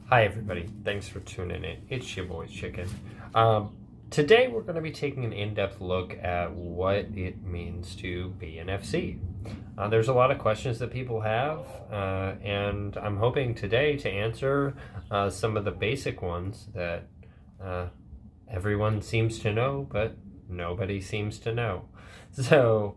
Hi everybody, thanks for tuning in. It's your boy Chicken. Today we're going to be taking an in-depth look at what it means to be an FC. There's a lot of questions that people have, and I'm hoping today to answer some of the basic ones that everyone seems to know, but nobody seems to know. So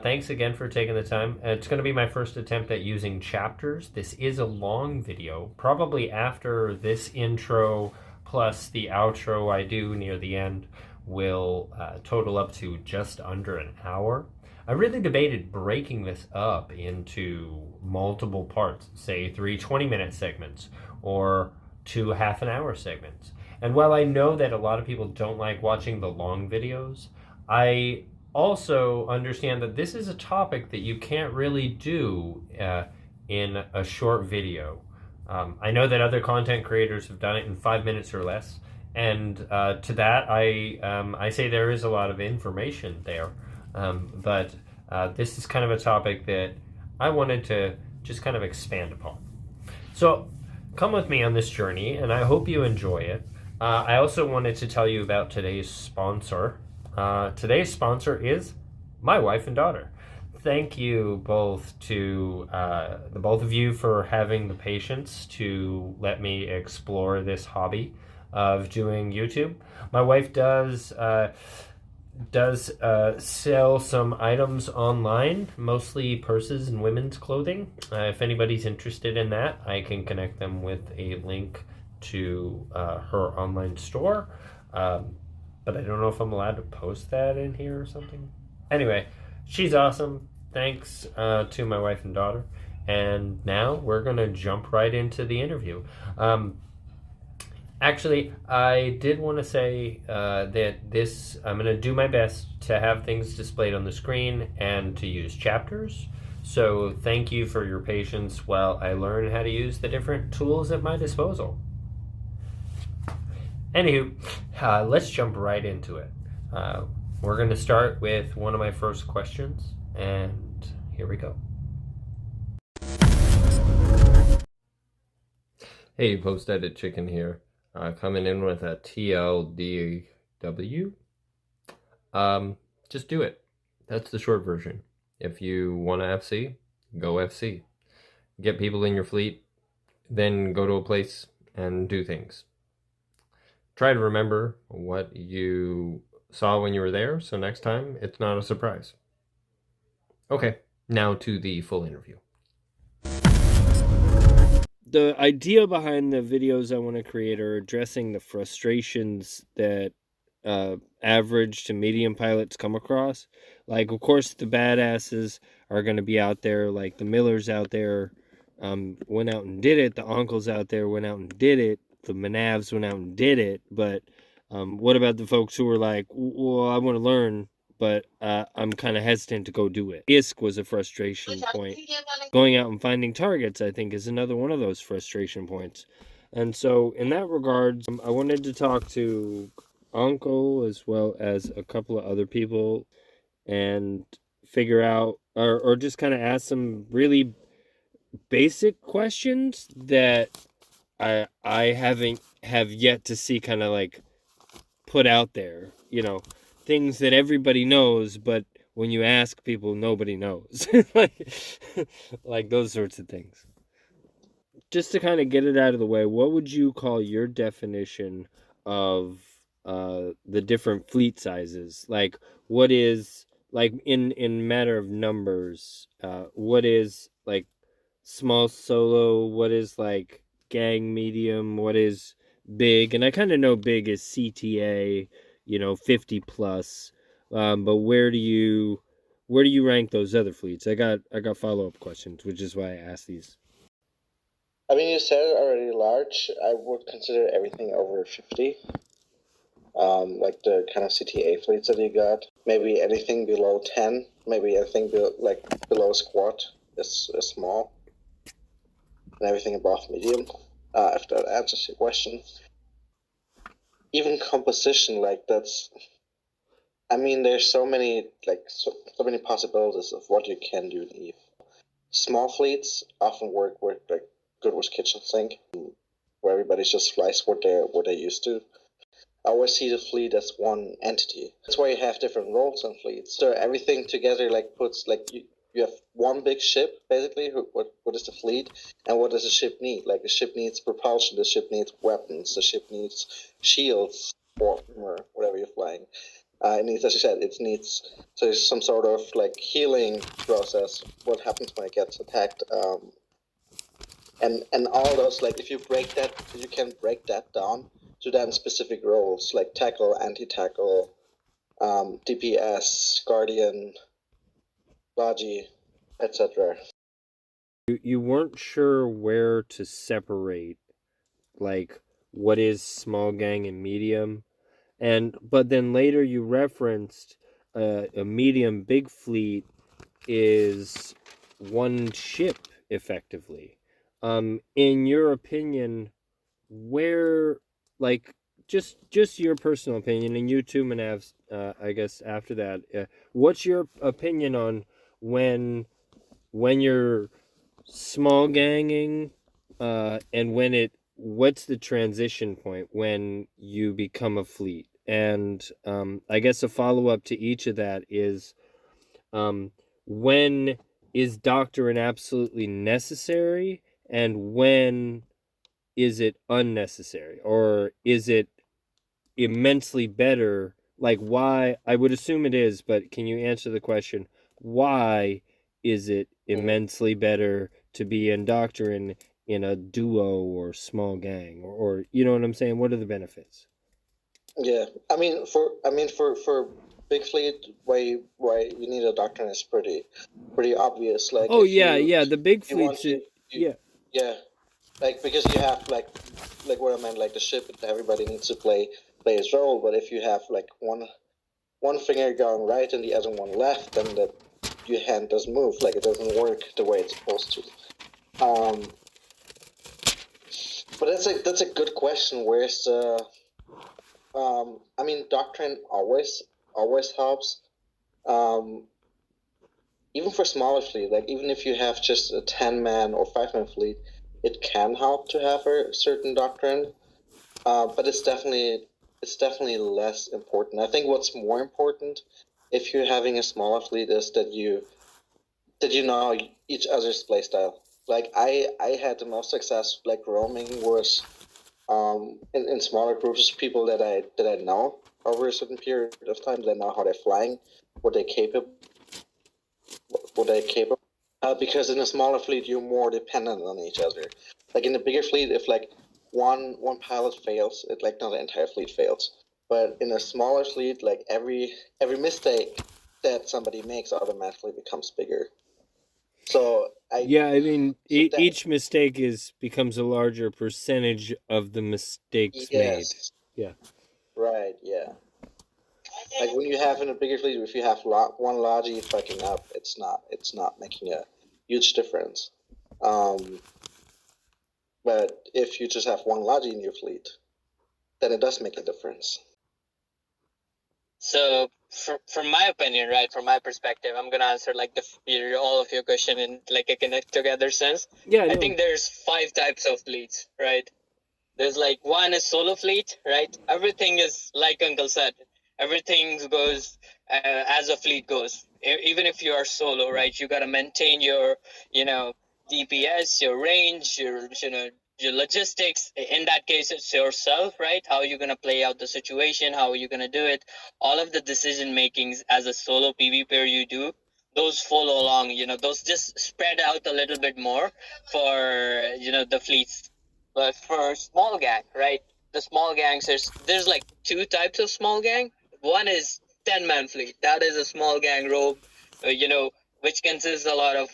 thanks again for taking the time. It's going to be my first attempt at using chapters. This is a long video. Probably after this intro plus the outro I do near the end will total up to just under an hour. I really debated breaking this up into multiple parts, say 3 20-minute segments or 2 half-an-hour segments. And while I know that a lot of people don't like watching the long videos, I also understand that this is a topic that you can't really do in a short video. I know that other content creators have done it in 5 minutes or less, and to that I say there is a lot of information there, but this is kind of a topic that I wanted to just kind of expand upon. So come with me on this journey, and I hope you enjoy it. I also wanted to tell you about today's sponsor. Today's sponsor is my wife and daughter. Thank you both to the both of you for having the patience to let me explore this hobby of doing YouTube. My wife does sell some items online, mostly purses and women's clothing. If anybody's interested in that, I can connect them with a link to her online store. But I don't know if I'm allowed to post that in here or something. Anyway, she's awesome. Thanks to my wife and daughter. And now we're going to jump right into the interview. Actually, I did want to say that I'm going to do my best to have things displayed on the screen and to use chapters. So thank you for your patience while I learn how to use the different tools at my disposal. Anywho, let's jump right into it. We're going to start with one of my first questions, and here we go. Hey, Post-Edit Chicken here, coming in with a TLDW. Just do it. That's the short version. If you want to FC, go FC. Get people in your fleet, then go to a place and do things. Try to remember what you saw when you were there, so next time it's not a surprise. Okay, now to the full interview. The idea behind the videos I want to create are addressing the frustrations that average to medium pilots come across. Like, of course, the badasses are going to be out there, like the Millers out there went out and did it, the uncles out there went out and did it, the Manavs went out and did it, but what about the folks who were like, well, I want to learn, but I'm kind of hesitant to go do it. ISK was a frustration point. Going out and finding targets, I think, is another one of those frustration points. And so in that regard, I wanted to talk to Uncle as well as a couple of other people and figure out, or just kind of ask some really basic questions that I have yet to see kind of like put out there, you know, things that everybody knows, but when you ask people, nobody knows. like those sorts of things. Just to kind of get it out of the way, what would you call your definition of the different fleet sizes? Like, what is, like, in matter of numbers, what is like small solo, what is like gang medium, what is big? And I kind of know big is CTA, 50 plus, but where do you rank those other fleets? I got follow-up questions, which is why I asked these. I mean, you said it already large. I would consider everything over 50. Like the kind of CTA fleets that you got. Maybe anything below 10. Maybe anything below squad is small. And everything above medium. If that answers your question. Even composition, that's. I mean, there's so many many possibilities of what you can do in Eve. Small fleets often work with good with kitchen sink. where everybody just flies what they're used to. I always see the fleet as one entity. That's why you have different roles on fleets. So everything together puts you have one big ship basically. What is the fleet, and what does the ship need? Like the ship needs propulsion, the ship needs weapons, the ship needs shields or armor, whatever you're flying. It needs, as you said, so there's some sort of healing process. What happens when it gets attacked? And all those if you can break that down to then specific roles like tackle, anti-tackle, DPS, guardian, Logi, etc. You weren't sure where to separate what is small gang and medium, but then later you referenced a medium big fleet is one ship effectively. In your opinion, where just your personal opinion, and you too, Manav, I guess after that, what's your opinion on when you're small ganging, and what's the transition point when you become a fleet? And I guess a follow-up to each of that is, when is doctrine absolutely necessary, and when is it unnecessary, or is it immensely better? Why? I would assume it is, but can you answer the question, why is it immensely better to be in doctrine in a duo or small gang, or you know what I'm saying? What are the benefits? Yeah, for big fleet, why you need a doctrine is pretty obvious. The big fleets. Yeah, because you have what I meant, the ship, everybody needs to play his role. But if you have one finger going right and the other one left, then your hand doesn't move. It doesn't work the way it's supposed to. But that's a good question. Where's the doctrine always helps. Even for smaller fleet, even if you have just a 10-man or 5-man fleet, it can help to have a certain doctrine. But it's definitely less important. I think what's more important, if you're having a smaller fleet, is that you know each other's playstyle. I had the most success roaming was in smaller groups of people that I know over a certain period of time, that I know how they're flying, what they're capable. Because in a smaller fleet, you're more dependent on each other. In a bigger fleet, if one pilot fails, it not the entire fleet fails. But in a smaller fleet, every mistake that somebody makes automatically becomes bigger. So each mistake becomes a larger percentage of the mistakes made. Yeah. Right. Yeah. When you have in a bigger fleet, if you have one Logi fucking up, it's not making a huge difference. But if you just have one Logi in your fleet, then it does make a difference. So, from my opinion, right, from my perspective, I'm gonna answer all of your question in a connect together sense. Yeah, I think there's 5 types of fleets, right? There's one is solo fleet, right? Everything is like Uncle said. Everything goes as a fleet goes. Even if you are solo, right? You gotta maintain your, DPS, your range, your logistics. In that case, it's yourself, right? How are you gonna play out the situation? How are you gonna do it? All of the decision makings as a solo PvPer you do, those follow along. Those just spread out a little bit more for the fleets. But for small gang, right? The small gangs, there's 2 types of small gang. One is 10-man fleet. That is a small gang rogue, which consists a lot of,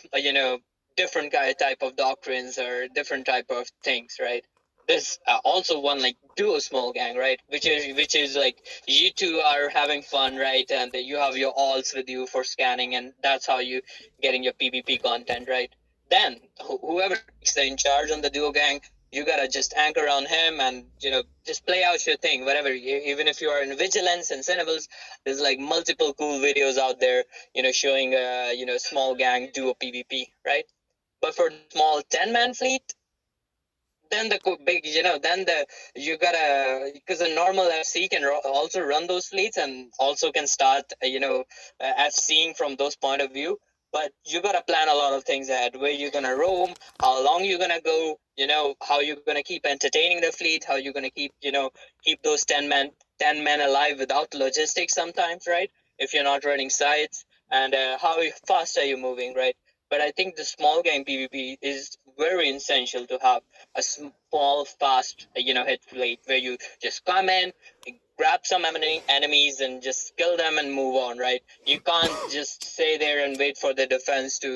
different type of doctrines or different type of things, right? There's also one duo small gang, right? Which is you two are having fun, right? And you have your alts with you for scanning, and that's how you getting your PvP content, right? Then whoever takes the in charge on the duo gang, you gotta just anchor on him and just play out your thing, whatever. Even if you are in vigilance and cinnables, there's multiple cool videos out there, showing small gang duo PvP, right? But for small 10-man fleet, then the big, then you gotta, because a normal FC can also run those fleets and also can start, FCing from those point of view. But you gotta plan a lot of things ahead. Where you're gonna roam, how long you're gonna go, how you're gonna keep entertaining the fleet, how you're gonna keep, keep those 10 men alive without logistics sometimes, right? If you're not running sites, and how fast are you moving, right? But I think the small game PvP is very essential to have a small, fast, hit fleet where you just come in, grab some enemies and just kill them and move on, right? You can't just stay there and wait for the defense to,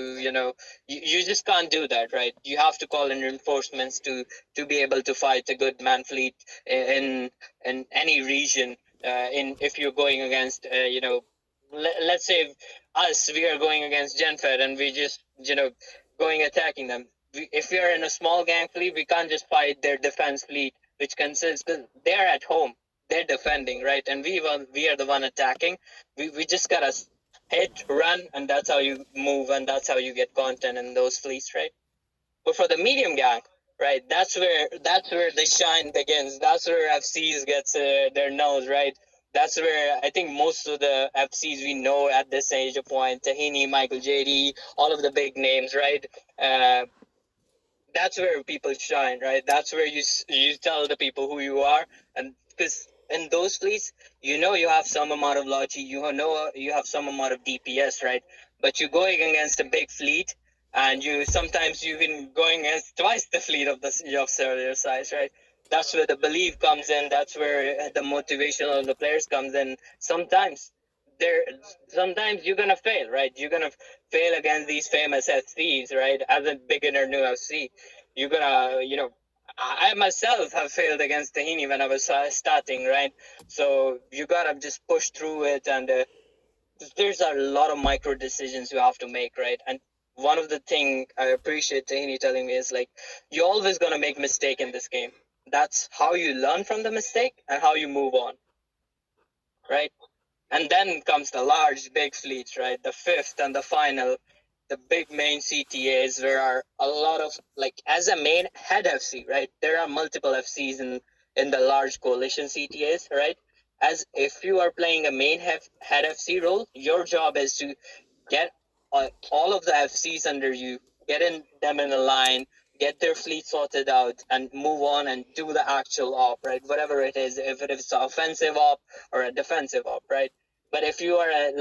you just can't do that, right? You have to call in reinforcements to be able to fight a good man fleet in any region. If you're going against, let's say we are going against GenFed and we just, going attacking them. If we are in a small gang fleet, we can't just fight their defense fleet, which consists, because they're at home, they're defending, right? And we are the one attacking. We just gotta hit, run, and that's how you move, and that's how you get content in those fleets, right? But for the medium gang, right, that's where the shine begins. That's where FCs gets their nose, right? That's where I think most of the FCs we know at this age of point, Tahini, Michael JD, all of the big names, right? That's where people shine, right? That's where you tell the people who you are, and because in those fleets, you have some amount of Logi, you have some amount of DPS, right? But you're going against a big fleet, and sometimes you've been going against twice the fleet of your size, right? That's where the belief comes in. That's where the motivation of the players comes in. Sometimes you're gonna fail, right? You're gonna fail against these famous FCs, right? As a beginner new FC, you're gonna, I myself have failed against Tahini when I was starting, right? So you gotta just push through it, and there's a lot of micro decisions you have to make, right? And one of the thing I appreciate Tahini telling me is like, you're always gonna make mistake in this game. That's how you learn from the mistake and how you move on, right? And then comes the large, big fleets, right? The fifth and the final, the big main CTAs. There are a lot of, like, as a main head FC, right? There are multiple FCs in the large coalition CTAs, right? As if you are playing a main head FC role, your job is to get all of the FCs under you, them in a line, get their fleet sorted out, and move on and do the actual op, right? Whatever it is, if it is an offensive op or a defensive op, right? But if you are a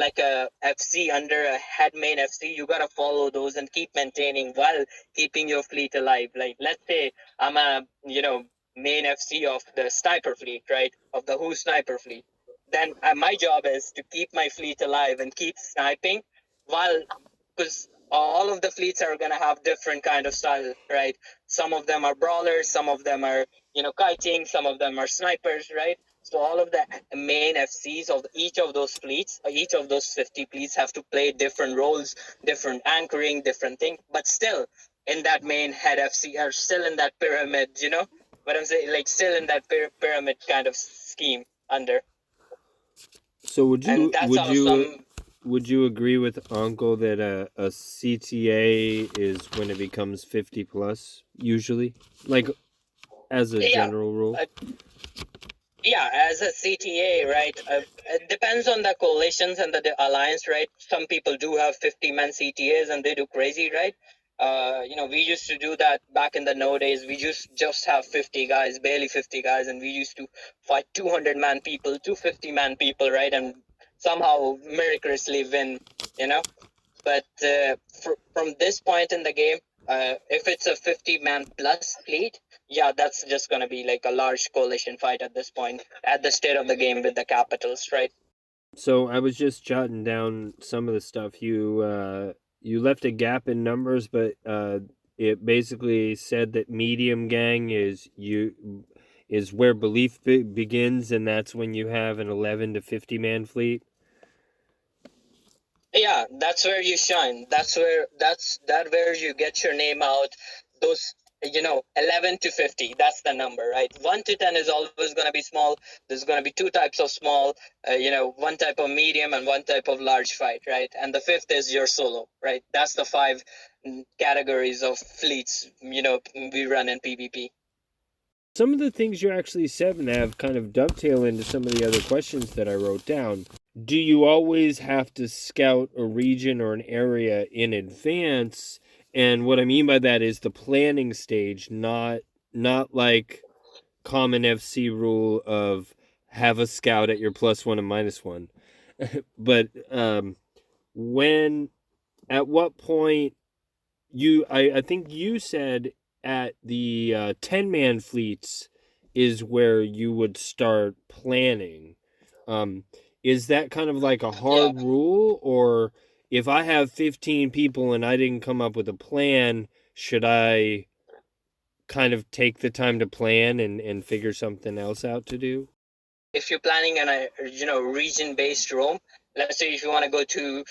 FC under a head main FC, you gotta follow those and keep maintaining while keeping your fleet alive. Like, let's say I'm a main FC of the sniper fleet, right? Of the Who sniper fleet. Then my job is to keep my fleet alive and keep sniping while, because all of the fleets are going to have different kind of style, right? Some of them are brawlers, some of them are, kiting, some of them are snipers, right? So all of the main FCs of each of those fleets, each of those 50 fleets have to play different roles, different anchoring, different thing, but still in that main head FC are still in that pyramid, what I'm saying, like still in that pyramid kind of scheme under. So would you agree with Uncle that a CTA is when it becomes 50 plus usually, like as a general rule? Yeah, as a CTA, right? It depends on the coalitions and the alliance, right? Some people do have 50-man CTAs and they do crazy, right? We used to do that back in the nowadays. We just have 50 guys, barely 50 guys, and we used to fight 200-man people, 250-man people, right? And somehow miraculously win, But from this point in the game, if it's a 50-man plus fleet, yeah, that's just going to be like a large coalition fight at this point, at the state of the game with the capitals, right? So I was just jotting down some of the stuff. You left a gap in numbers, but it basically said that medium gang is where belief begins, and that's when you have an 11 to 50-man fleet. Yeah, that's where you shine. That's where you get your name out. Those 11 to 50, that's the number, right? 1 to 10 is always going to be small. There's going to be two types of small, one type of medium and one type of large fight, right? And the fifth is your solo, right? That's the 5 categories of fleets, we run in PvP. Some of the things you actually said, Nav, kind of dovetail into some of the other questions that I wrote down. Do you always have to scout a region or an area in advance? And what I mean by that is the planning stage, not like common FC rule of have a scout at your +1 and -1. But at what point I think you said at the 10-man fleets is where you would start planning. Is that kind of like a hard rule, or if I have 15 people and I didn't come up with a plan, should I kind of take the time to plan and figure something else out to do? If you're planning on a region-based roam, let's say if you want to go to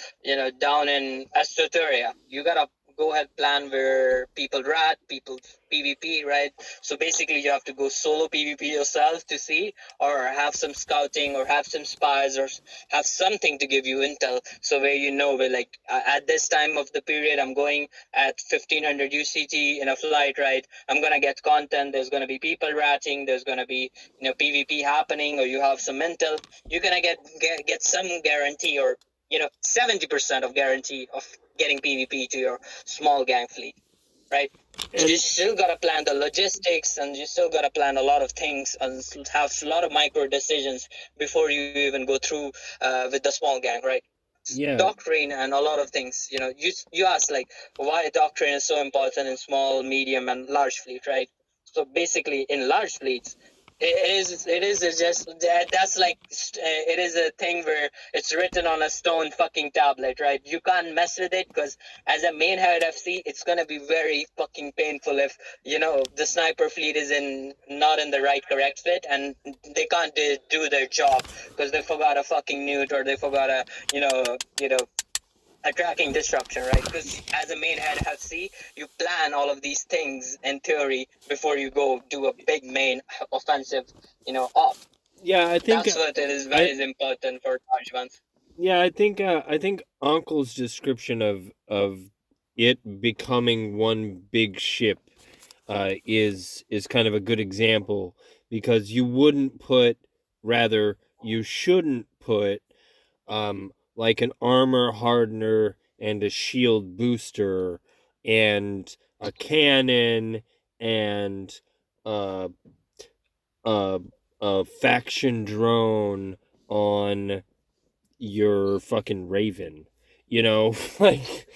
down in Estoteria, you gotta go ahead plan where people rat, people PvP, right? So basically you have to go solo PvP yourself to see, or have some scouting, or have some spies, or have something to give you intel, so where where like at this time of the period I'm going at 1500 UCT in a flight, right? I'm gonna get content, there's gonna be people ratting, there's gonna be PvP happening, or you have some intel, you're gonna get some guarantee, or 70% of guarantee of getting PvP to your small gang fleet, right? And you still gotta plan the logistics, and you still gotta plan a lot of things, and have a lot of micro decisions before you even go through with the small gang, right? Yeah. Doctrine and a lot of things. You ask like why doctrine is so important in small, medium, and large fleet, right? So basically, in large fleets, it is just that's like it is a thing where it's written on a stone fucking tablet, right? You can't mess with it, because as a main head FC, it's gonna be very fucking painful if the sniper fleet is not in the right correct fit, and they can't do their job because they forgot a fucking newt, or they forgot a a tracking disruption, right? Because as a main head FC, you plan all of these things in theory before you go do a big main offensive, op. Yeah, I think that's what it is very important for large ones. Yeah, I think Uncle's description of it becoming one big ship is kind of a good example, because you shouldn't put like an armor hardener and a shield booster and a cannon and a faction drone on your fucking Raven, like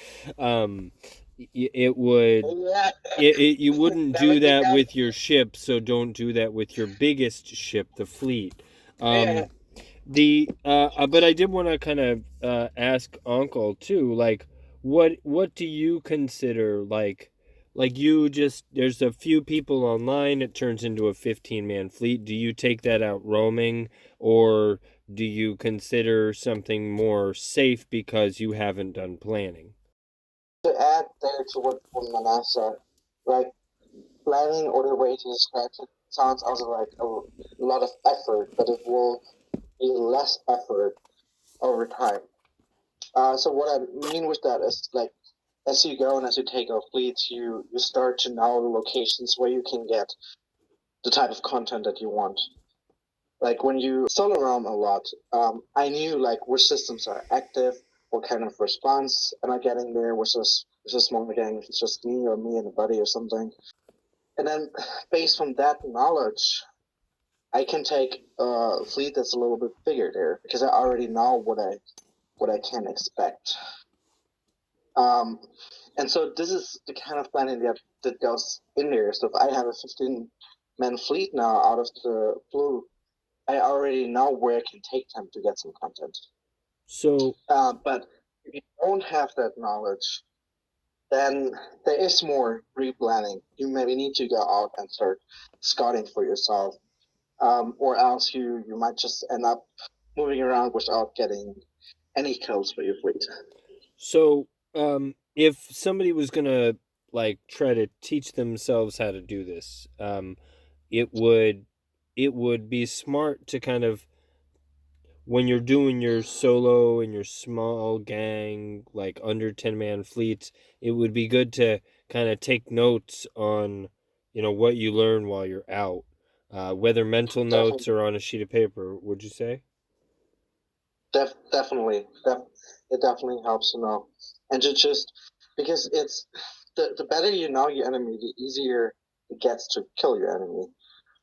it would you wouldn't do that with your ship, so don't do that with your biggest ship, the fleet. But I did want to kind of ask Uncle too, like what do you consider like there's a few people online, it turns into a 15-man fleet. Do you take that out roaming, or do you consider something more safe because you haven't done planning? To add there to what Manav said, like planning or the way to describe it sounds also like a lot of effort, but it will be less effort over time. So what I mean with that is like as you go and as you take off fleets, you start to know the locations where you can get the type of content that you want. Like when you solo roam a lot, I knew like which systems are active, what kind of response am I getting there, which is a small gang, if it's just me and a buddy or something. And then based on that knowledge, I can take a fleet that's a little bit bigger there, because I already know what I can expect. And so this is the kind of planning that goes in there. So if I have a 15-man fleet now out of the blue, I already know where I can take them to get some content. So, but if you don't have that knowledge, then there is more replanning. You maybe need to go out and start scouting for yourself, or else you might just end up moving around without getting any kills for your fleet. So, if somebody was gonna like try to teach themselves how to do this, it would be smart to kind of, when you're doing your solo and your small gang, like under 10-man fleets, it would be good to kind of take notes on what you learn while you're out. whether mental notes Definitely, or on a sheet of paper, would you say? definitely, it definitely helps to know, and just because it's the better you know your enemy, the easier it gets to kill your enemy.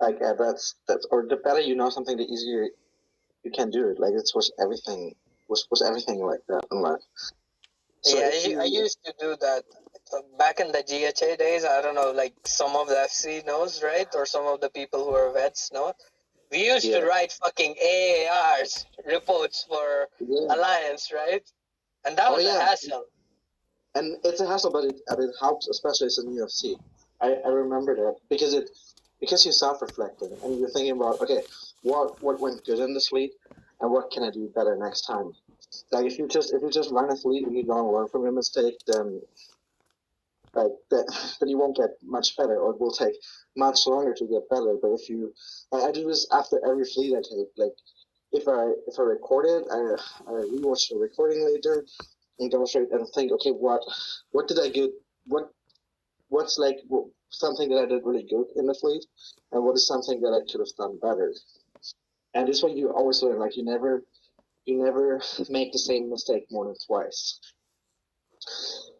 Like that's or the better you know something, the easier you can do it. Like it's was everything was everything like that in life. So Yeah, if I you used to do that. So back in the GHA days. I don't know, like some of the FC knows, right? Or some of the people who are vets know. We used to yeah write fucking AARs reports for yeah Alliance, right? And that oh was a yeah, hassle. and it's a hassle, but it helps, especially as in UFC. I remember that because you're self-reflecting and you're thinking about, okay, what went good in this lead, and what can I do better next time. Like if you just run a fleet and you don't learn from your mistake, then like that then you won't get much better, or it will take much longer to get better. But if you I do this after every fleet I take. Like if I record it, I rewatch the recording later and go straight and think, okay, what did I get? What what's like something that I did really good in the fleet, and what is something that I could have done better. And this way, you always learn. Like you never make the same mistake more than twice,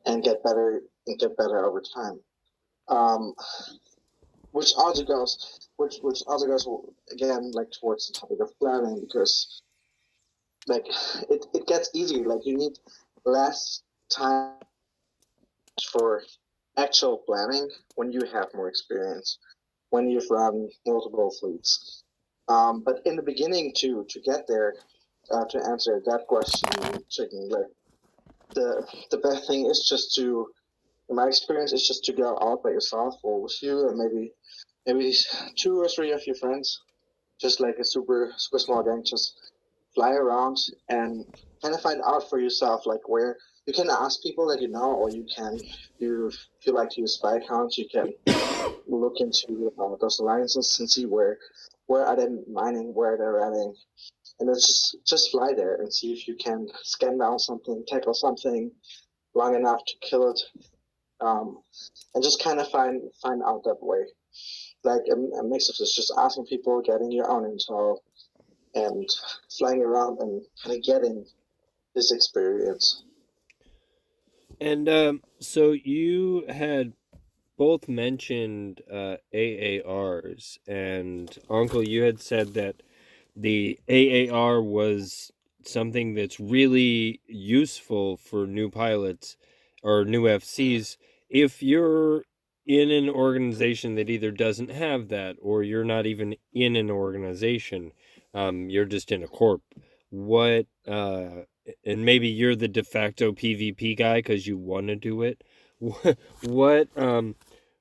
and get better over time. Um, which also goes again like towards the topic of planning, because like it gets easier. Like you need less time for actual planning when you have more experience, when you've run multiple fleets. But in the beginning, to get there, to answer that question, chicken, like the best thing is just to, in my experience, is just to go out by yourself or with you and maybe two or three of your friends, just like a super small gang, just fly around and kind of find out for yourself, like where you can ask people that you know, or you can you if you like to use spy accounts, you can look into those alliances and see where are they mining, where they're running, and then just fly there and see if you can scan down something, tackle something long enough to kill it, um, and just kind of find out that way. Like a mix of this, just asking people, getting your own intel, and flying around and kind of getting this experience. And so you had both mentioned AARs, and Uncle, you had said that the AAR was something that's really useful for new pilots or new FCs if you're in an organization that either doesn't have that, or you're not even in an organization, you're just in a corp. What and maybe you're the de facto PvP guy because you want to do it. What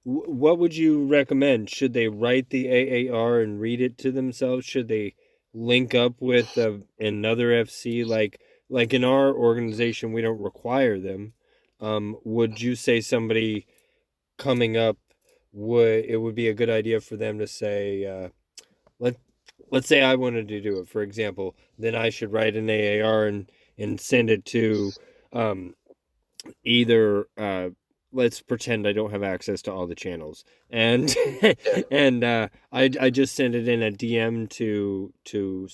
what would you recommend? Should they write the AAR and read it to themselves? Should they link up with another FC? Like in our organization, we don't require them. Would you say somebody coming up would be a good idea for them to say, let let's say I wanted to do it, for example, then I should write an AAR and send it to um, either let's pretend I don't have access to all the channels, and Yeah. and I just send it in a DM to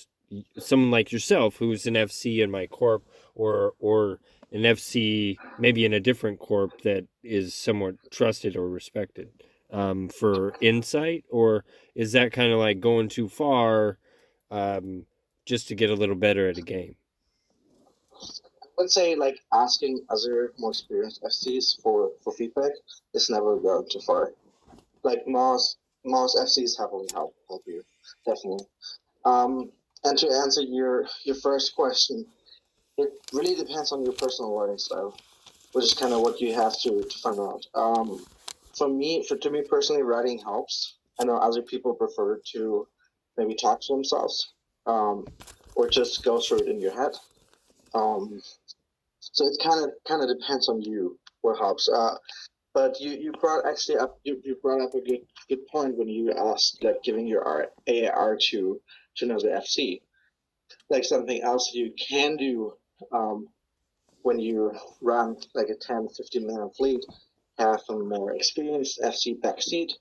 someone like yourself who's an FC in my corp, or an FC maybe in a different corp that is somewhat trusted or respected, for insight, or is that kind of like going too far, um, just to get a little better at a game? I would say like asking other more experienced FCs for feedback is never going too far. Like most FCs heavily help you, definitely. Um, and to answer your first question, it really depends on your personal learning style, which is kind of what you have to find out. To me personally, writing helps. I know other people prefer to maybe talk to themselves, um, or just go through it in your head. Um, so it kind of depends on you what helps. But you brought actually up you brought up a good point when you asked like giving your AAR to another FC. Like something else you can do, um, when you run like a 10, 15 man fleet, have a more experienced FC backseat,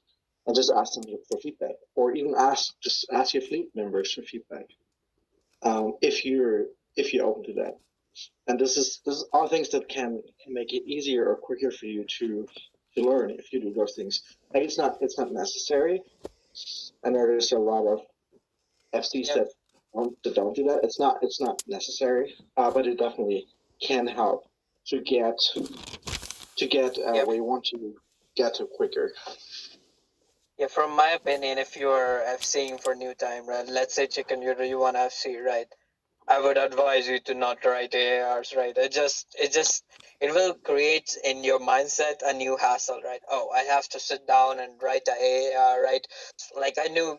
and just ask them for feedback, or even ask your fleet members for feedback, if you're open to that. And this is all things that can make it easier or quicker for you to learn if you do those things. Like it's not necessary. I know there's a lot of FCs Yep. that don't do that. It's not necessary, but it definitely can help to get Yep. where you want to get to quicker. Yeah, from my opinion, if you're FCing for new time, right? Let's say chicken, you want FC, right? I would advise you to not write AARs, right? It will create in your mindset a new hassle, right? Oh, I have to sit down and write a AAR, right? Like I knew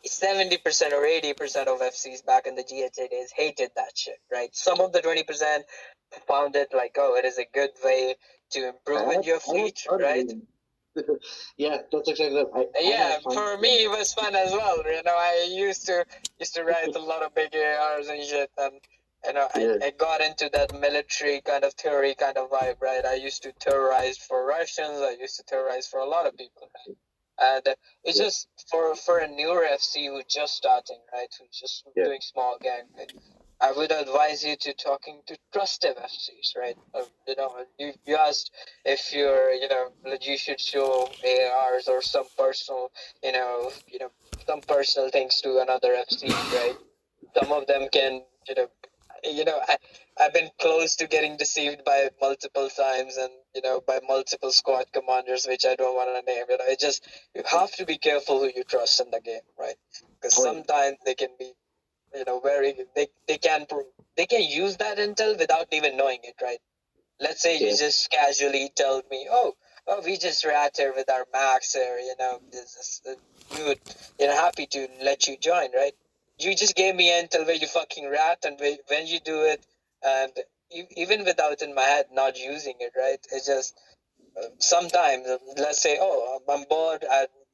70% or 80% of FCs back in the GHA days hated that shit, right? Some of the 20% found it like, oh, it is a good way to improve in your fleet, right? Yeah, that's exactly it. Yeah, for me it was fun as well. You know, I used to write a lot of big ARs and shit, and you know, I got into that military kind of theory kind of vibe, right? I used to terrorize for Russians. I used to terrorize for a lot of people, right? And it's just for a newer FC who's just starting, right? Who's just doing small gang, right? I would advise you to talking to trusted FCs, right? You know, you asked if you're, you know, you should show ARs or some personal, some personal things to another FC, right? Some of them can, I've been close to getting deceived by multiple times, and by multiple squad commanders, which I don't want to name. It just, you have to be careful who you trust in the game, right? Because sometimes they can be, very, they can use that intel without even knowing it, right? Let's say you just casually tell me, oh, we just rat here with our max here, we would, happy to let you join, right? You just gave me intel where you fucking rat, and when you do it, and even without in my head not using it, right? It's just sometimes, let's say, oh, I'm bored,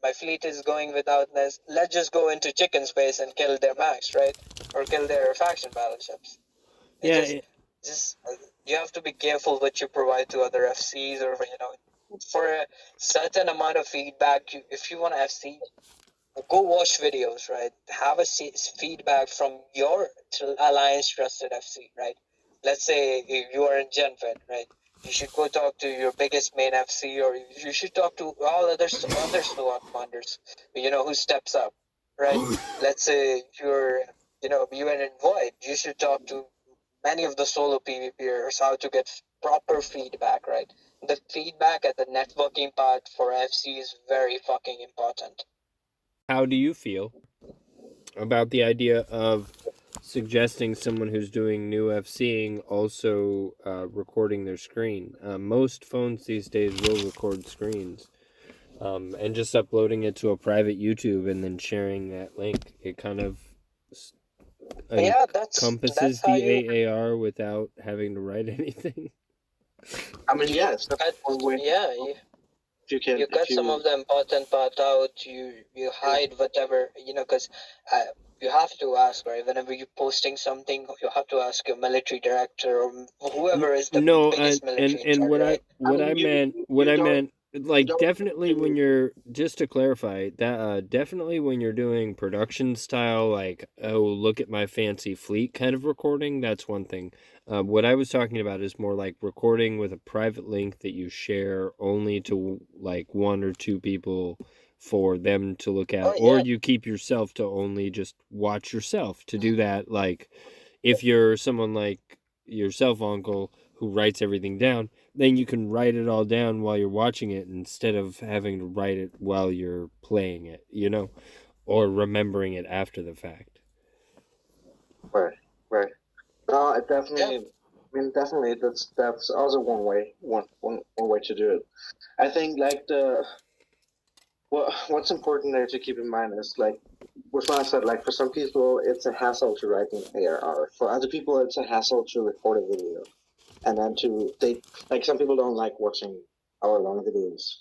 my fleet is going without this. Let's just go into chicken space and kill their max, right? Or kill their faction battleships. Just you have to be careful what you provide to other FCs, or for a certain amount of feedback. If you want to FC, go watch videos, right? Have a feedback from your alliance trusted FC, right? Let's say you are in GenFed, right? You should go talk to your biggest main FC, or you should talk to all other SWAT commanders, who steps up, right? Let's say you're in Void, you should talk to many of the solo PvPers how to get proper feedback, right? The feedback at the networking part for FC is very fucking important. How do you feel about the idea of suggesting someone who's doing new FCing also recording their screen? Most phones these days will record screens, and just uploading it to a private YouTube and then sharing that link. It kind of encompasses the AAR without having to write anything. I mean, yes. You cut some of the important part out. You hide whatever, because you have to ask, right? Whenever you're posting something, you have to ask your military director or whoever is the biggest military. And what I meant, like, definitely when you're, just to clarify that, definitely when you're doing production style, like, oh, look at my fancy fleet kind of recording, that's one thing. What I was talking about is more like recording with a private link that you share only to like one or two people for them to look at, or you keep yourself to only just watch yourself. To do that, like if you're someone like yourself, Uncle, who writes everything down, then you can write it all down while you're watching it instead of having to write it while you're playing it, or remembering it after the fact. Right. No, it definitely. I mean, definitely, that's also one way to do it. I think like what's important there to keep in mind is like what I said. Like for some people, it's a hassle to write an ARR. For other people, it's a hassle to record a video, and then some people don't like watching hour-long videos.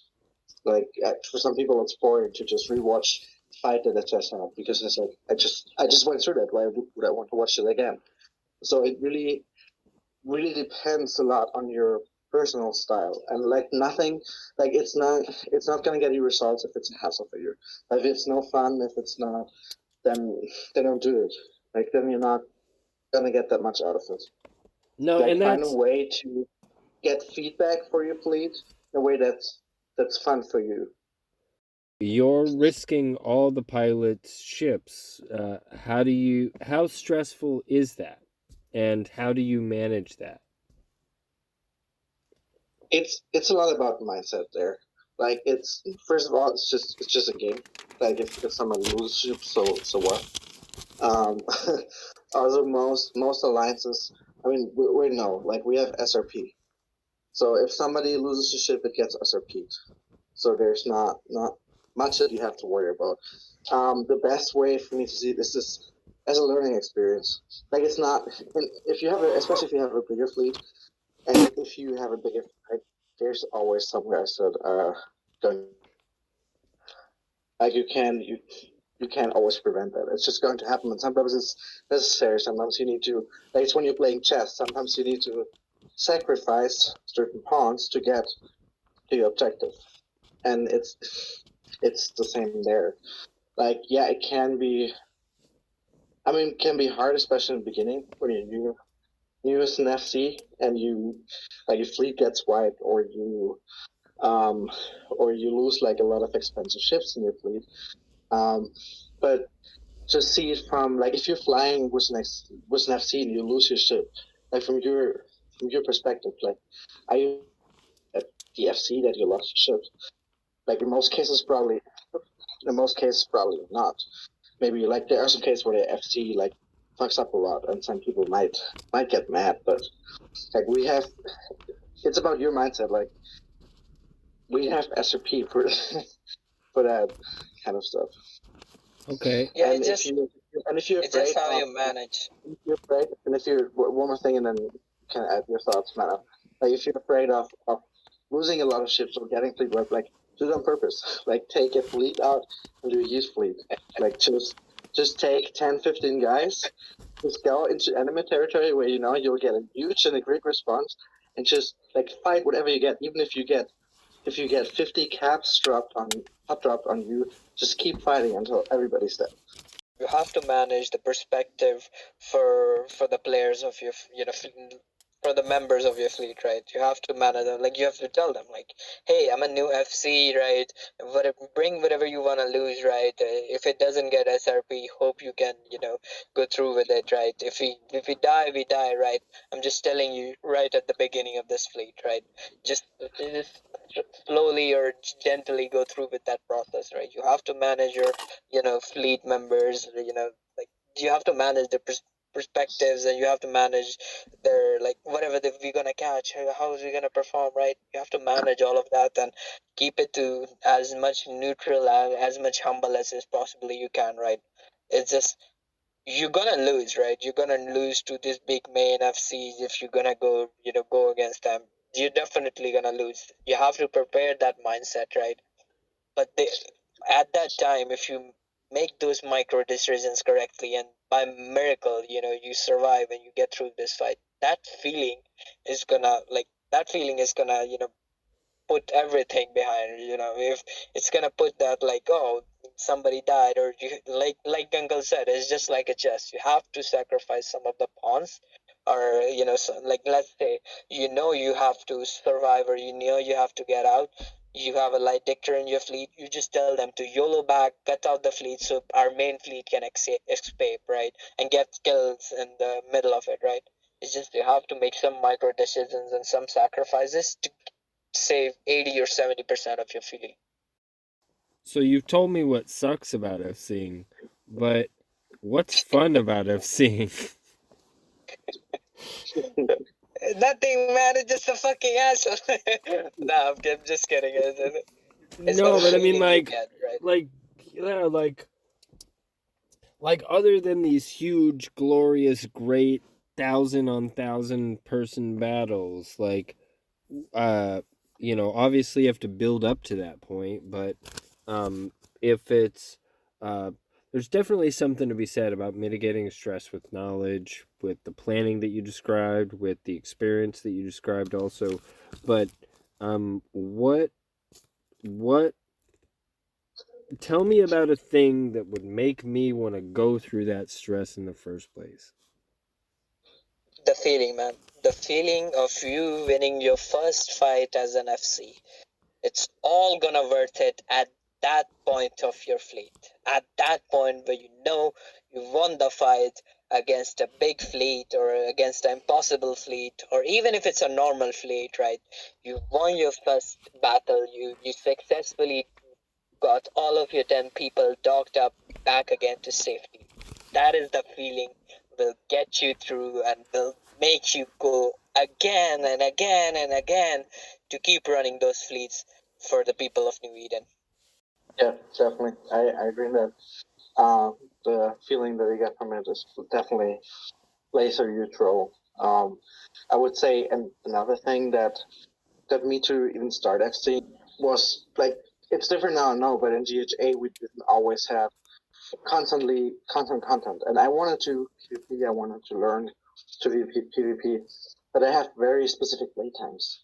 Like for some people, it's boring to just rewatch fight that I just had because it's like I just went through that. Why would I want to watch it again? So it really depends a lot on your personal style, and like nothing, like it's not gonna get you results if it's a hassle for you. If it's no fun, if it's not, then don't do it. Like then you're not gonna get that much out of it. No, Like and find a that's way to get feedback for your fleet in a way that's fun for you. you're risking all the pilots' ships. How stressful is that? And how do you manage that? It's a lot about mindset there. Like it's first of all, it's just a game. Like if someone loses ship, so what? Um, also most alliances. I mean, we know like we have SRP. So if somebody loses a ship, it gets SRP'd. So there's not much that you have to worry about. The best way for me to see this is as a learning experience. Like it's not if you have especially if you have a bigger fleet, and if you have a bigger fleet, there's always some guys that are going. Like you can't always prevent that. It's just going to happen, and sometimes it's necessary. Sometimes you need to. Like it's when you're playing chess. Sometimes you need to sacrifice certain pawns to get to your objective, and it's the same there. Like yeah, it can be. I mean, it can be hard, especially in the beginning when you're new as an FC and you like your fleet gets wiped um, or you lose like a lot of expensive ships in your fleet. But just see it from like if you're flying with an FC and you lose your ship, like from your perspective, like are you at the FC that you lost your ship? Like in most cases probably not. Maybe like there are some cases where the FC like fucks up a lot, and some people might get mad, but like it's about your mindset. Like we have SRP for for that kind of stuff. Okay. Yeah, And if you're it's just afraid how of you manage. if you're afraid, and if you're one more thing, and then you can add your thoughts, man. Like if you're afraid of losing a lot of ships or getting fleet wiped, like do it on purpose. Like take a fleet out and do a use fleet. Like just take 10, 15 guys, just go into enemy territory where you know you'll get a huge and a great response, and just like fight whatever you get, even if you get 50 caps hot dropped on you, just keep fighting until everybody's dead. You have to manage the perspective for the players of your for the members of your fleet, right? You have to manage them. Like you have to tell them, like, hey, I'm a new FC, right? Bring whatever you want to lose, right? If it doesn't get SRP, hope you can go through with it, right? If we die, we die, right? I'm just telling you right at the beginning of this fleet, right? Just slowly or gently go through with that process, right? You have to manage your fleet members, like you have to manage the perspectives, and you have to manage their like whatever we're gonna catch, how is we gonna perform, right? You have to manage all of that and keep it to as much neutral and as much humble as possibly you can, right? It's just you're gonna lose, right? You're gonna lose to this big main FCs if you're gonna go against them. You're definitely gonna lose. You have to prepare that mindset, right? But at that time, if you make those micro decisions correctly, and by miracle, you survive and you get through this fight, that feeling is gonna put everything behind. If it's gonna put that, like, oh, somebody died, or you, like Uncle said, it's just like a chess. You have to sacrifice some of the pawns, or like, let's say you have to survive, or you have to get out. You have a light dictator in your fleet, you just tell them to YOLO back, cut out the fleet so our main fleet can escape, right? And get kills in the middle of it, right? It's just you have to make some micro decisions and some sacrifices to save 80 or 70% of your fleet. So you've told me what sucks about FCing, but what's fun about FCing? Nothing, man. It's just a fucking asshole. Nah, I'm just kidding. It's the No, but I mean, feeling you get, right? yeah, like other than these huge, glorious, great 1,000-on-1,000 person battles, like, obviously you have to build up to that point, but if it's there's definitely something to be said about mitigating stress with knowledge, with the planning that you described, with the experience that you described also. But what tell me about a thing that would make me want to go through that stress in the first place. The feeling, man. The feeling of you winning your first fight as an FC. It's all gonna worth it at that point of your fleet. At that point where you know you won the fight against a big fleet or against an impossible fleet, or even if it's a normal fleet, right? You won your first battle, you successfully got all of your 10 people docked up back again to safety. That is the feeling will get you through and will make you go again and again and again to keep running those fleets for the people of New Eden. Yeah, definitely. I agree that the feeling that you get from it is definitely plays a huge role. I would say, and another thing that got me to even start FC was like, it's different now, no, but in GHA we didn't always have content, and I wanted to PvP, I wanted to learn to PvP, but I have very specific playtimes.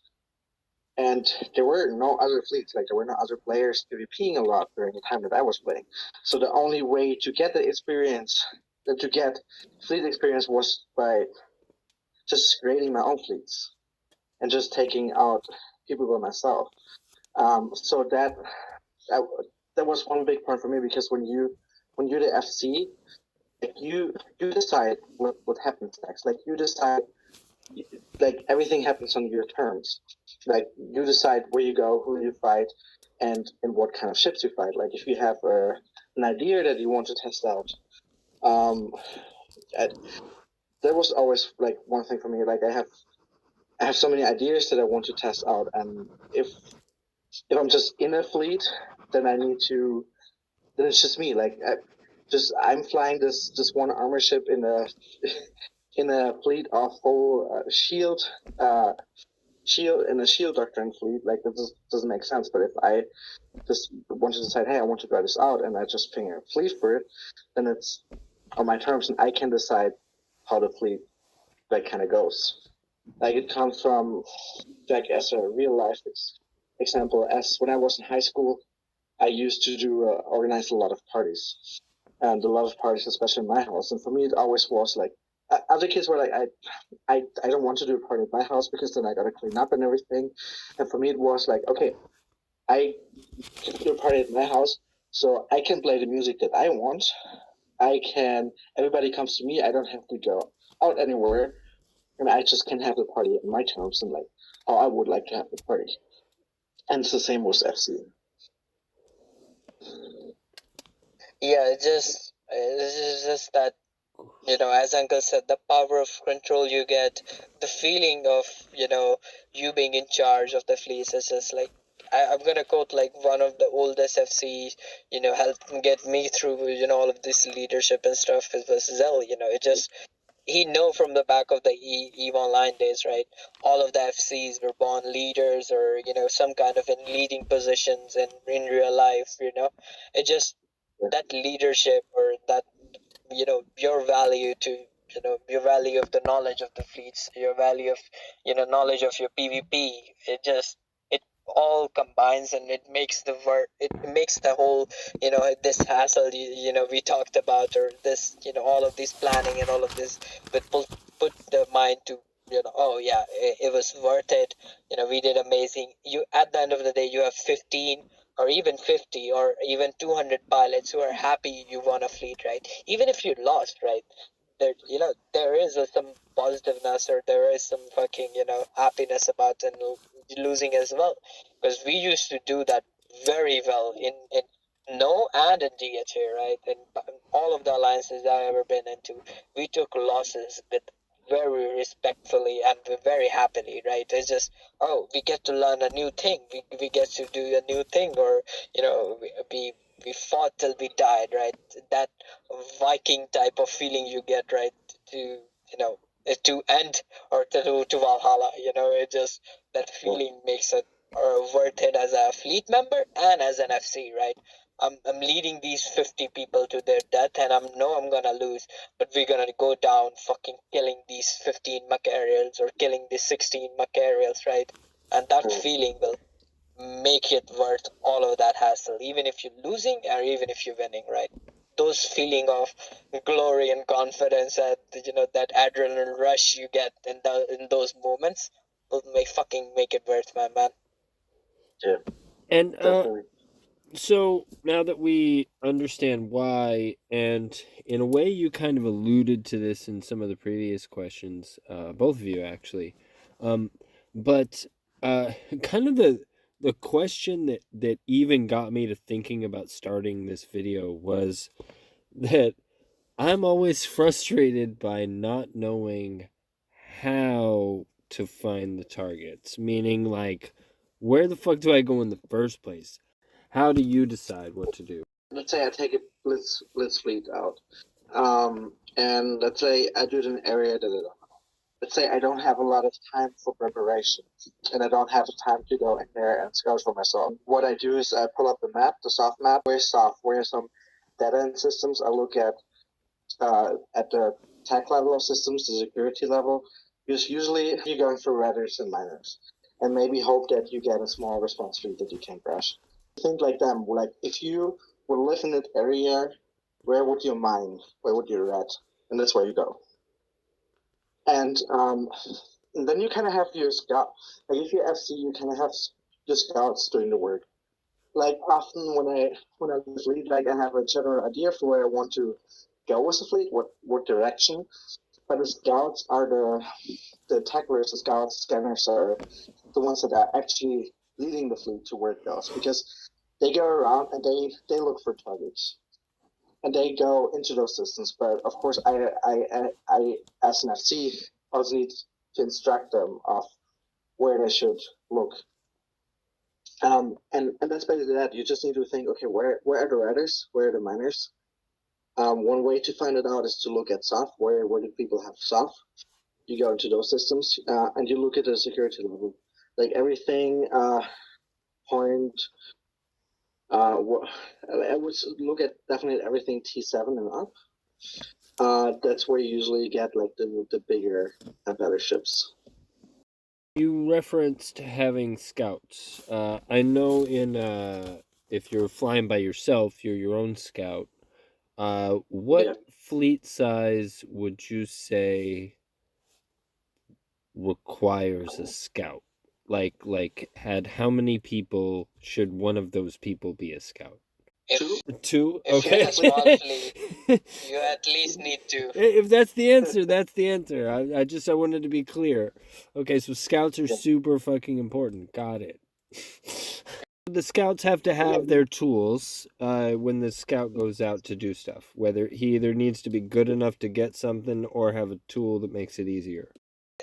And there were no other fleets, like there were no other players PvPing a lot during the time that I was playing. So the only way to get the experience, to get fleet experience, was by just creating my own fleets and just taking out people by myself. So that was one big point for me, because when you're the FC, like you decide what happens next. Like you decide, like everything happens on your terms. Like you decide where you go, who you fight, and in what kind of ships you fight. Like if you have an idea that you want to test out, there was always like one thing for me. Like I have so many ideas that I want to test out, and if I'm just in a fleet, then then it's just me. Like I'm flying this one armor ship in a in a fleet of full shield in a shield doctrine fleet. Like that doesn't make sense. But if I just want to decide, hey, I want to try this out, and I just ping a fleet for it, then it's on my terms, and I can decide how the fleet like kind of goes. Like it comes from, like, as a real life example, as when I was in high school, I used to do organize a lot of parties, and a lot of parties, especially in my house. And for me, it always was like, other kids were like, I don't want to do a party at my house because then I gotta clean up and everything. And for me, it was like, okay, I can do a party at my house, so I can play the music that I want. Everybody comes to me. I don't have to go out anywhere, and I just can have the party on my terms and like how I would like to have the party. And it's the same with FCing. Yeah, it's just that, as Uncle said, the power of control you get, the feeling of, you being in charge of the fleece is just like, I'm gonna quote like one of the oldest FCs, helped get me through, all of this leadership and stuff was Zell, it just, he know from the back of the EVE Online days, right? All of the FCs were born leaders or, some kind of in leading positions in real life, it just, that leadership or that, your value to, your value of the knowledge of the fleets, your value of, knowledge of your PvP, it all combines and it makes it makes the whole, this hassle, we talked about, or this, all of this planning and all of this, but put the mind to, oh yeah, it was worth it, we did amazing. You, at the end of the day, you have 15 or even 50 or even 200 pilots who are happy you won a fleet, right? Even if you lost, right? There, there is some positiveness, or there is some fucking, happiness about and losing as well, because we used to do that very well in No and in GHA, right? In all of the alliances I've ever been into, we took losses with very respectfully and very happily, right? It's just, oh, we get to learn a new thing, we get to do a new thing, or we fought till we died, right? That Viking type of feeling you get, right? To end or to Valhalla, it just, that feeling makes it worth it as a fleet member and as an FC, right? I'm leading these 50 people to their death, and I'm gonna lose, but we're gonna go down fucking killing these 15 Macarials or killing these 16 Macarials, right? And that feeling will make it worth all of that hassle, even if you're losing or even if you're winning, right? Those feeling of glory and confidence and that adrenaline rush you get in those moments will make it worth, my man. Yeah, And definitely. so now that we understand why, and in a way you kind of alluded to this in some of the previous questions, both of you actually, but kind of the question that even got me to thinking about starting this video was that I'm always frustrated by not knowing how to find the targets, meaning like, where the fuck do I go in the first place? How do you decide what to do? Let's say I take a blitz fleet out, and let's say I do it in an area that I don't know. Let's say I don't have a lot of time for preparation, and I don't have the time to go in there and scout for myself. What I do is I pull up the map, the soft map. Where's soft? Where are some dead end systems? I look at the tech level of systems, the security level, because usually you're going for redders and miners, and maybe hope that you get a small response fleet that you can crash. Think like them. Like if you would live in that area, where would you mine? Where would you red? And that's where you go. And then you kind of have your scout. Like if you're FC, you kind of have your scouts doing the work. Like often when I lead, like I have a general idea for where I want to go with the fleet, what direction. But the scouts are the tacklers, the scouts, scanners are the ones that are actually leading the fleet to where it goes, because they go around and they look for targets and they go into those systems. But of course, I as an FC also need to instruct them of where they should look. And that's basically that. You just need to think, okay, where are the riders? Where are the miners? One way to find it out is to look at soft. Where do people have soft? You go into those systems and you look at the security level, like everything. Point. I would look at definitely everything T7 and up. That's where you usually get like the bigger and better ships. You referenced having scouts. I know if you're flying by yourself, you're your own scout. What fleet size would you say requires a scout? Like had how many people should one of those people be a scout? Two? If Okay. you have a small fleet, you at least need two. If that's the answer, that's the answer. I wanted to be clear. Okay, so scouts are super fucking important. Got it. The scouts have to have their tools when the scout goes out to do stuff. Whether he either needs to be good enough to get something or have a tool that makes it easier.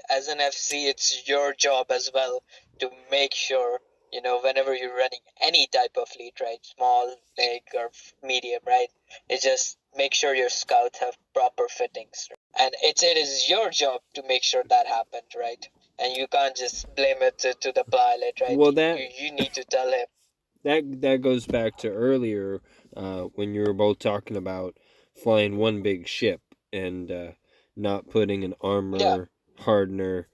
As an FC, it's your job as well to make sure, whenever you're running any type of fleet, right, small, big, or medium, right, it just make sure your scouts have proper fittings. And it is your job to make sure that happened, right? And you can't just blame it to the pilot, right? Well, you need to tell him. That goes back to earlier when you were both talking about flying one big ship and not putting an armor hardener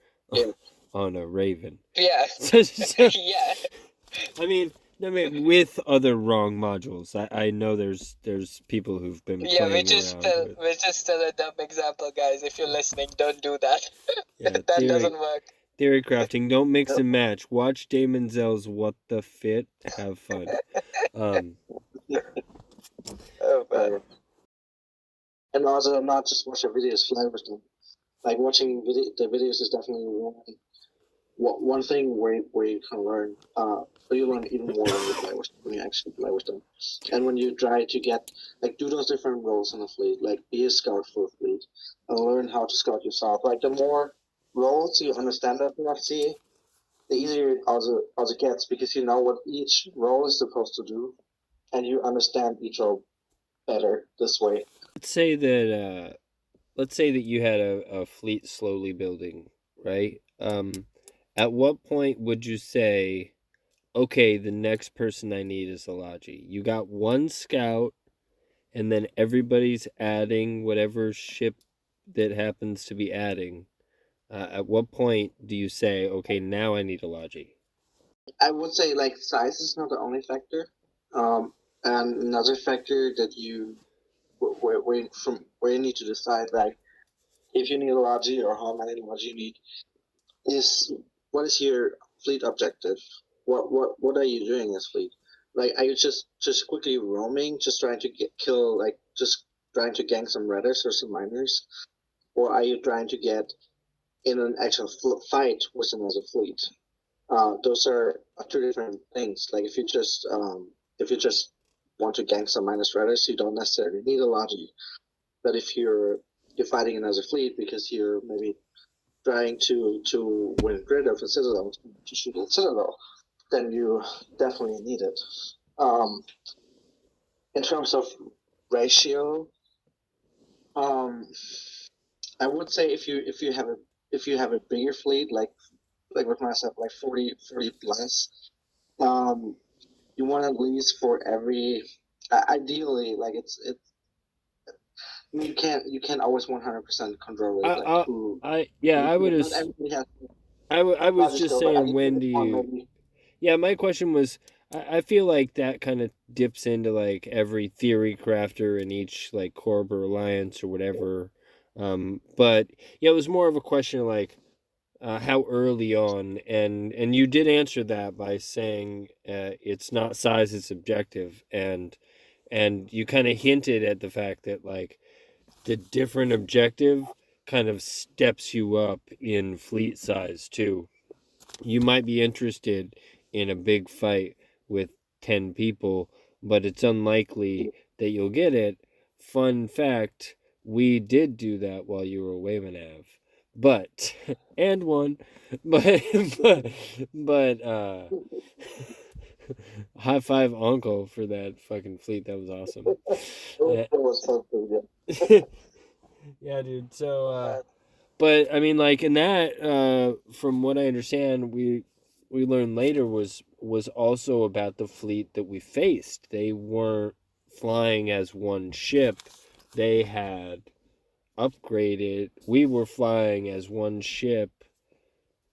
on a Raven. Yeah. Yeah. I mean, with other wrong modules. I know there's people who've been playing around we're just still a dumb example, guys. If you're listening, don't do that. That doesn't work. Theory crafting, don't mix and match. Watch Damon Zell's What the Fit. Have fun. Oh, man. And also, not just watch the videos, fly with them. Like watching the videos is definitely one thing where you can learn. But you learn even more when you actually play with them, and when you try to get do those different roles in a fleet, like be a scout for a fleet, and learn how to scout yourself. Like the more roles you understand of an FC, the easier it also gets, because you know what each role is supposed to do, and you understand each role better this way. Let's say that you had a fleet slowly building, right? At what point would you say okay, the next person I need is a Logi. You got one scout, and then everybody's adding whatever ship that happens to be adding. At what point do you say, okay, now I need a Logi? I would say like size is not the only factor. And another factor that where you need to decide like if you need a Logi or how many Logi you need is what is your fleet objective? What are you doing as fleet? Like, are you just quickly roaming, just trying to kill, like just trying to gang some redders or some miners, or are you trying to get in an actual fight with another fleet? Those are two different things. Like, if you just want to gang some minus redders, you don't necessarily need a Logi. But if you're fighting another fleet because you're maybe trying to win grid of a citadel to shoot a citadel, then you definitely need it. In terms of ratio, I would say if you have a bigger fleet like with myself like 40 plus, you want at least for every ideally like it's you can't always 100% control it, like who. I would Not everybody has. I was just saying, when do you? Maybe. Yeah, my question was, I feel like that kind of dips into like every theory crafter in each like corp or alliance or whatever. But yeah, it was more of a question of like how early on, and you did answer that by saying it's not size, it's objective, and you kind of hinted at the fact that like the different objective kind of steps you up in fleet size too. You might be interested in a big fight with 10 people, but it's unlikely that you'll get it. Fun fact, we did do that while you were away, Manav. But, and one, but, but, but high five Uncle for that fucking fleet. That was awesome. It was so good. Yeah, dude. So, but I mean, like in that, from what I understand, we learned later was also about the fleet that we faced. They weren't flying as one ship. They had upgraded. We were flying as one ship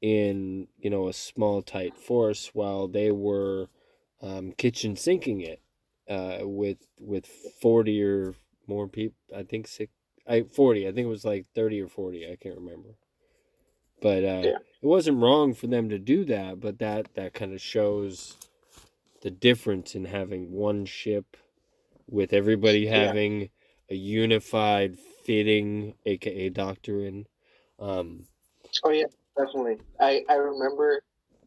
in a small tight force, while they were kitchen sinking it with 40 or more people. I think 40. I think it was like 30 or 40. I can't remember. But it wasn't wrong for them to do that. But that kind of shows the difference in having one ship with everybody having a unified fitting, aka doctrine. Oh yeah, definitely. I remember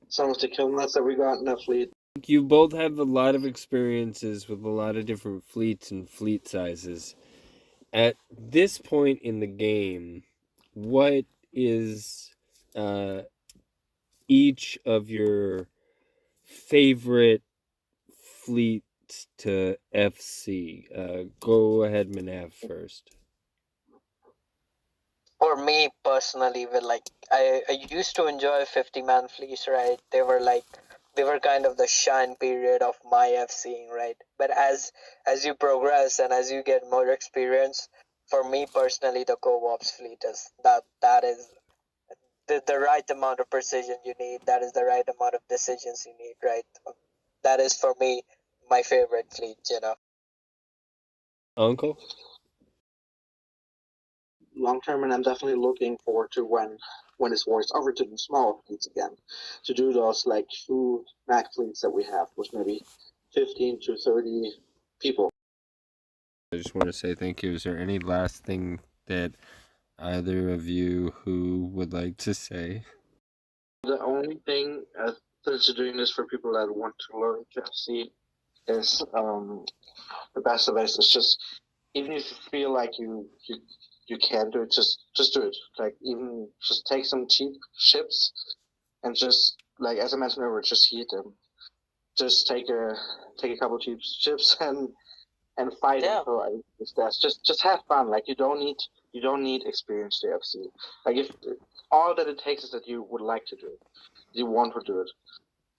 some of the kill notes that we got in that fleet. You both have a lot of experiences with a lot of different fleets and fleet sizes. At this point in the game, what is each of your favorite fleets to FC? Go ahead, Manav, first. For me personally, with like I used to enjoy 50-man fleets, right? They were kind of the shine period of my FCing, right? But as you progress and as you get more experience, for me personally, the co-ops fleet is that is the right amount of precision you need. That is the right amount of decisions you need, right? That is for me my favorite fleet, Uncle? Long term, and I'm definitely looking forward to when this war is over to do smaller fleets again, to do those like true Mac fleets that we have with maybe 15 to 30 people. I just want to say thank you. Is there any last thing that either of you who would like to say? The only thing, since you're doing this for people that want to learn KFC, is the best advice is just, even if you feel like you can't do it, just do it. Like, even just take some cheap ships and just, like as I mentioned earlier, just heat them. Just take a couple cheap ships and fight until it's death. Just have fun. Like, you don't need experience to FC. Like, if all that it takes is that you would like to do it, you want to do it.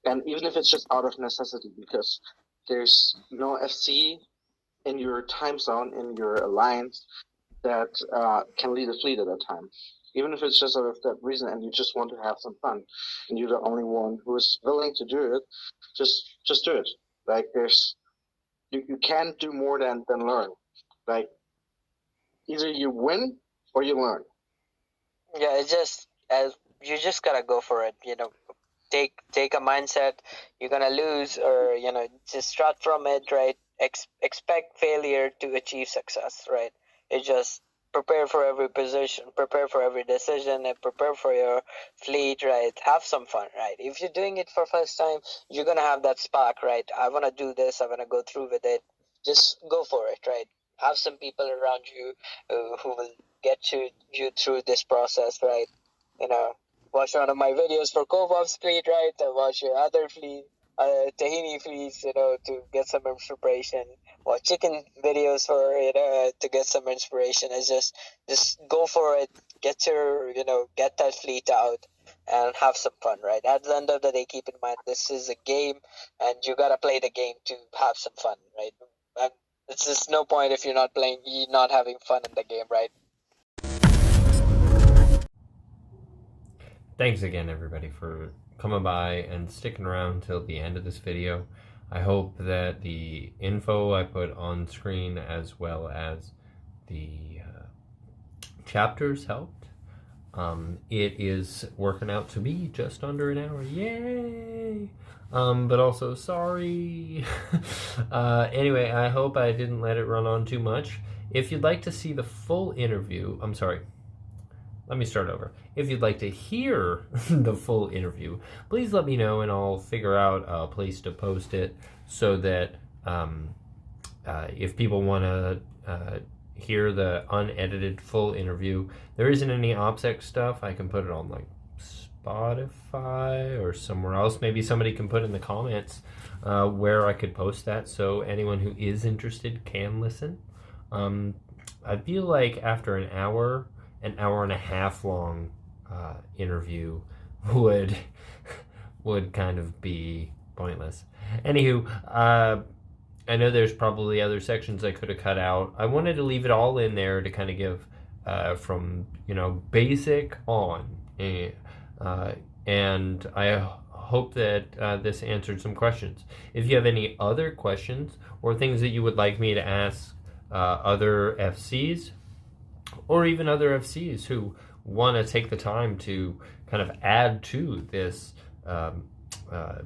And even if it's just out of necessity, because there's no FC in your time zone, in your alliance, that can lead a fleet at a time. Even if it's just out of that reason and you just want to have some fun and you're the only one who is willing to do it, just do it. Like you can't do more than learn. Like either you win or you learn. Yeah, it's just as you just gotta go for it. Take a mindset. You're gonna lose, or just start from it. Right. Expect failure to achieve success. Right. It's just prepare for every position, prepare for every decision, and prepare for your fleet. Right. Have some fun. Right. If you're doing it for first time, you're gonna have that spark. Right. I wanna do this. I wanna go through with it. Just go for it. Right. Have some people around you who will get you through this process, right? Watch one of my videos for Kovov's fleet, right? Watch your other fleet, Tahini fleets, to get some inspiration. Watch chicken videos for, to get some inspiration. It's just go for it. Get get that fleet out and have some fun, right? At the end of the day, keep in mind, this is a game and you gotta play the game to have some fun, right? It's just no point if you're not having fun in the game, right? Thanks again, everybody, for coming by and sticking around till the end of this video. I hope that the info I put on screen as well as the chapters helped. It is working out to be just under an hour. Yay! But also, sorry. Anyway, I hope I didn't let it run on too much. If you'd like to see the full interview, let me start over. If you'd like to hear the full interview, please let me know and I'll figure out a place to post it so that if people want to hear the unedited full interview, there isn't any OPSEC stuff. I can put it on like Spotify or somewhere else. Maybe somebody can put in the comments where I could post that so anyone who is interested can listen. I feel like after an hour and a half long interview would kind of be pointless. Anywho, I know there's probably other sections I could have cut out. I wanted to leave it all in there to kind of give from basic on, and I hope that this answered some questions. If you have any other questions or things that you would like me to ask other FCs, or even other FCs who want to take the time to kind of add to this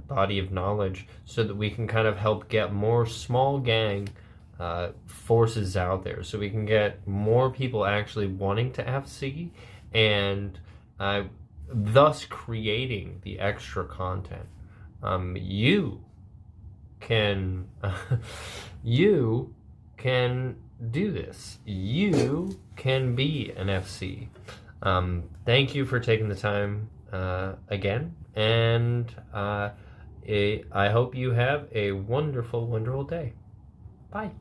body of knowledge so that we can kind of help get more small gang forces out there, so we can get more people actually wanting to FC and thus creating the extra content. You can do this. You can be an FC. Thank you for taking the time again, and I hope you have a wonderful, wonderful day. Bye.